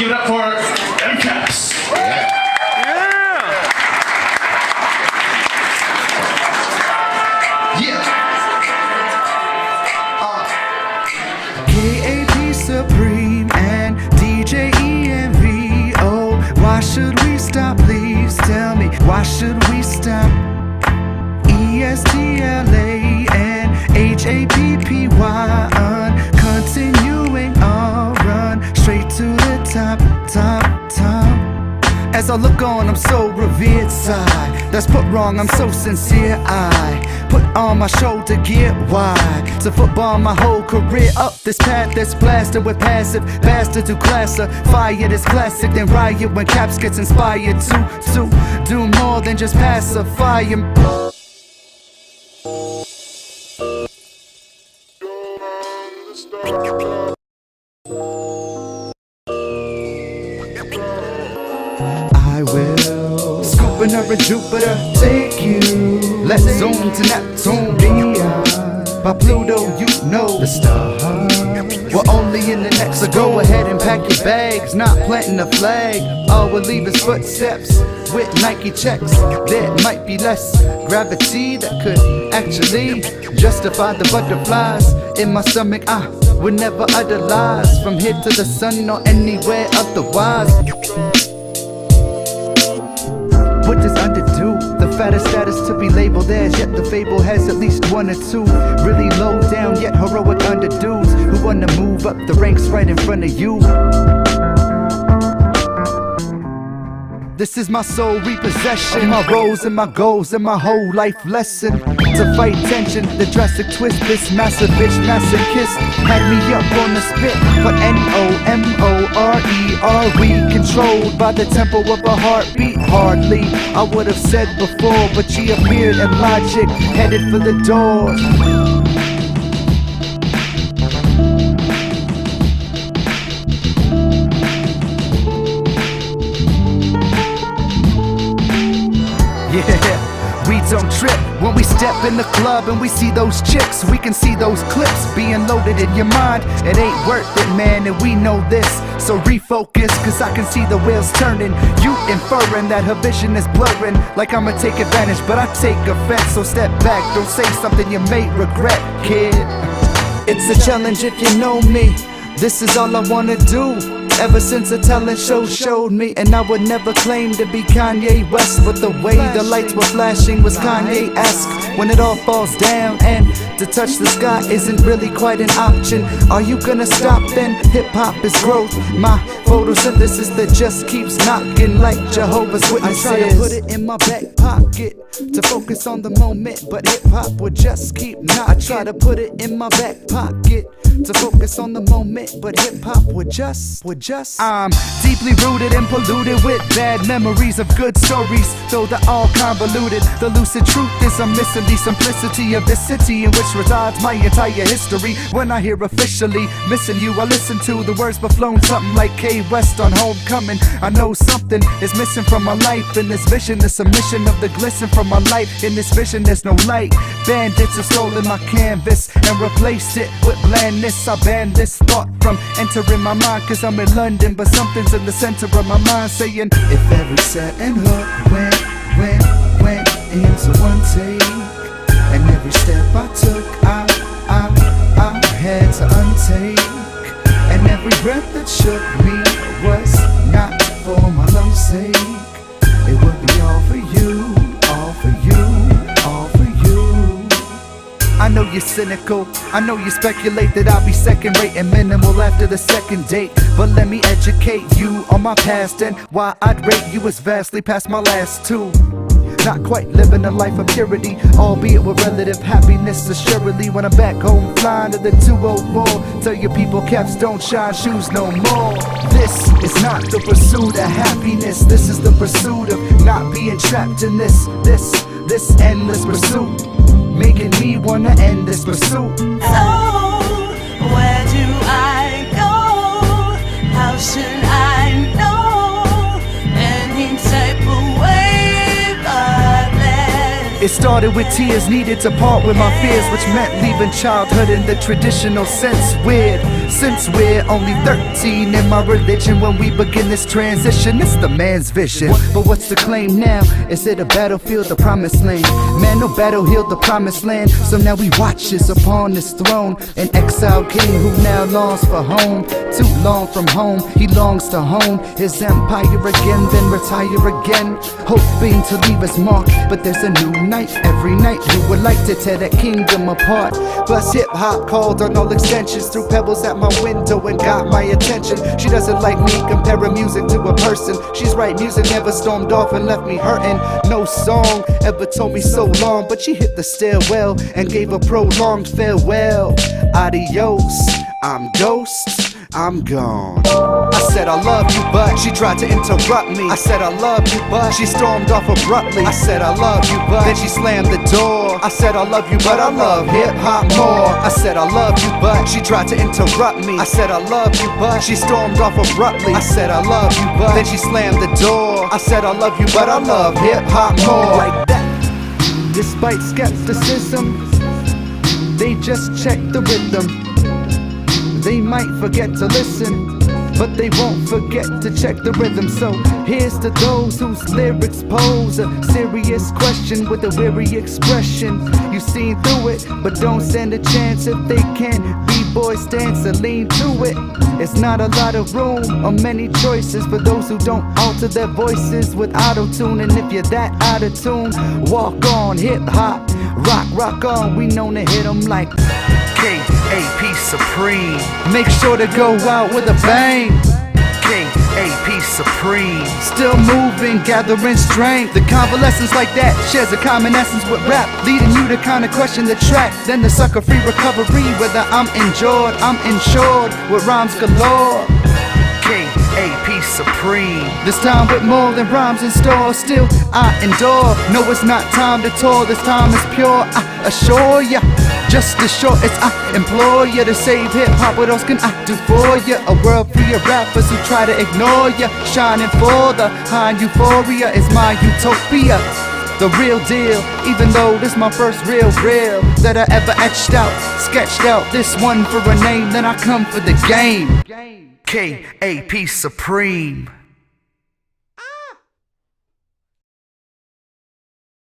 Give it up for M-Kaps. K.A.P. Supreme and DJ E.M.V.O. Why should we stop? Please tell me, why should we stop? E.S.T.L.A. and H.A.P.P.Y. Continuing our run straight to the top, top, top. As I look on, I'm so revered, sigh. That's put wrong, I'm so sincere. I put on my shoulder gear wide to football my whole career up this path that's blasted with passive bastards who classify it as classic, then riot when Caps gets inspired to do more than just pacify him. I will scoop another Jupiter, take you. Let's zoom to Neptune beyond. By Pluto, you know the stars. We're only in the next, so go ahead and pack your bags. Not planting a flag, all we'll leave is footsteps with Nike checks. There might be less gravity that could actually justify the butterflies in my stomach. I would never utter lies from here to the sun or anywhere otherwise. What does underdo? The fattest status to be labeled as, yet the fable has at least one or two really low down yet heroic underdudes who wanna move up the ranks right in front of you. This is my soul repossession, my roles and my goals and my whole life lesson. To fight tension, the drastic twist, this massive bitch, massive kiss had me up on the spit. But N-O-M-O-R-E, are we controlled by the tempo of a heartbeat? Hardly, I would have said before, but she appeared in logic, headed for the door. Yeah, we don't trip when we step in the club and we see those chicks. We can see those clips being loaded in your mind. It ain't worth it, man, and we know this. So refocus, cause I can see the wheels turning. You inferring that her vision is blurring, like I'ma take advantage, but I take offense. So step back, don't say something you may regret, kid. It's a challenge if you know me. This is all I wanna do. Ever since a talent show showed me, and I would never claim to be Kanye West, but the way the lights were flashing was Kanye-esque. When it all falls down and to touch the sky isn't really quite an option, are you gonna stop then? Hip-hop is growth, my photosynthesis that just keeps knocking like Jehovah's Witnesses. I try to put it in my back pocket to focus on the moment, but hip-hop would just keep knocking. I try to put it in my back pocket to focus on the moment, but hip-hop would just I'm deeply rooted and polluted with bad memories of good stories, though they're all convoluted. The lucid truth is I'm missing the simplicity of this city in which resides my entire history. When I hear officially missing you, I listen to the words but flown something like K West on Homecoming. I know something is missing from my life in this vision, the submission of the glisten from my life. In this vision there's no light. Bandits have stolen my canvas and replaced it with blandness. I ban this thought from entering my mind, cause I'm in London, but something's in the center of my mind saying, if every set and hook went into one take, and every step I took I had to untake, and every breath that shook me was not for my love's sake. It would be all for you, all for you, all for you. I know you're cynical, I know you speculate that I'll be second rate and minimal after the second date, but let me educate you on my past and why I'd rate you as vastly past my last two. Not quite living a life of purity, albeit with relative happiness assuredly. When I'm back home flying to the 204, tell your people Caps don't shine shoes no more. This is not the pursuit of happiness, this is the pursuit of not being trapped in this endless pursuit, making me wanna end this pursuit. So, where do I go? How should I know? Any type of way but this. It started with tears needed to part with my fears, which meant leaving childhood in the traditional sense. Weird, Since we're only 13 in my religion, when we begin this transition, it's the man's vision. But what's the claim now? Is it a battlefield, the promised land? Man, no battle healed the promised land. So now we watches upon this throne, an exiled king who now longs for home. Too long from home, he longs to hone his empire again, then retire again, hoping to leave his mark. But there's a new night every night who would like to tear that kingdom apart. Plus hip-hop called on all extensions, threw pebbles at my window and got my attention. She doesn't like me comparing music to a person. She's right, music never stormed off and left me hurting. No song ever told me so long, but she hit the stairwell and gave a prolonged farewell. Adios, I'm ghost, I'm gone. I said I love you, but she tried to interrupt me. I said I love you, but she stormed off abruptly. I said I love you, but then she slammed the door. I said I love you, but I love hip-hop more. I said I love you, but she tried to interrupt me. I said I love you, but she stormed off abruptly. I said I love you, but then she slammed the door. I said I love you, but I love hip-hop more. Like that. Despite skepticism, they just check the rhythm. They might forget to listen, but they won't forget to check the rhythm. So here's to those whose lyrics pose a serious question with a weary expression. You've seen through it, but don't stand a chance if they can't. B-boys dance and lean to it. It's not a lot of room or many choices for those who don't alter their voices with auto-tune. And if you're that out of tune, walk on, hip-hop, rock on. We known to hit 'em like K.A.P. Supreme. Make sure to go out with a bang. K.A.P. Supreme. Still moving, gathering strength. The convalescence like that shares a common essence with rap, leading you to kinda question the track. Then the sucker-free recovery, whether I'm enjoyed, I'm insured with rhymes galore. K.A.P. Supreme. This time with more than rhymes in store. Still I endure. No, it's not time to tour. This time is pure, I assure ya. Just as short as I implore ya to save hip-hop, what else can I do for ya? A world free of rappers who try to ignore ya. Shining for the high euphoria is my utopia. The real deal, even though this my first real that I ever etched out, sketched out. This one for a name, then I come for the game. K.A.P. Supreme.